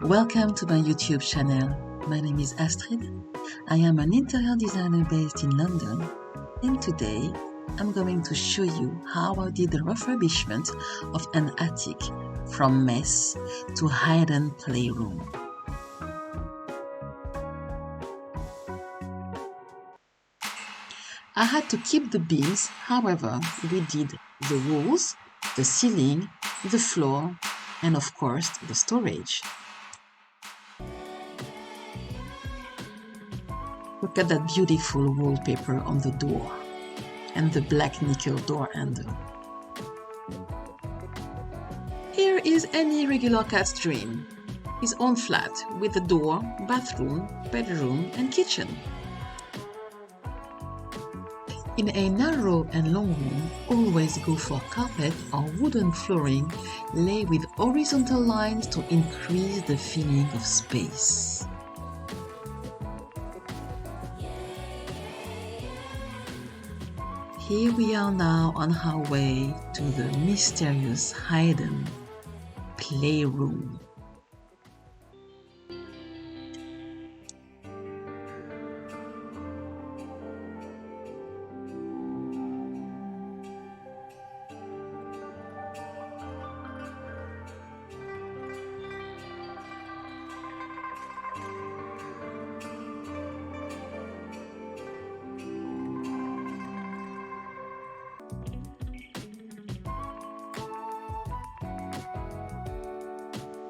Welcome to my YouTube channel. My name is Astrid. I am an interior designer based in London, and today I'm going to show you how I did the refurbishment of an attic from mess to hidden playroom. I had to keep the beams, however, we did the walls, the ceiling, the floor, and of course the storage. Look at that beautiful wallpaper on the door and the black nickel door handle. Here is any regular cat's dream. His own flat with a door, bathroom, bedroom and kitchen. In a narrow and long room, always go for carpet or wooden flooring laid with horizontal lines to increase the feeling of space. Here we are now on our way to the mysterious hidden playroom.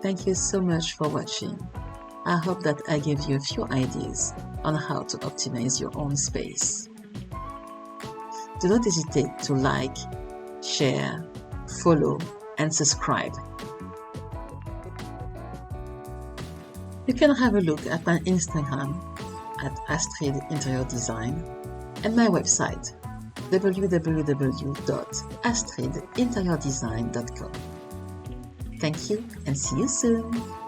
Thank you so much for watching. I hope that I gave you a few ideas on how to optimize your own space. Do not hesitate to like, share, follow, and subscribe. You can have a look at my Instagram at Astrid Interior Design and my website www.astridinteriordesign.com. Thank you and see you soon!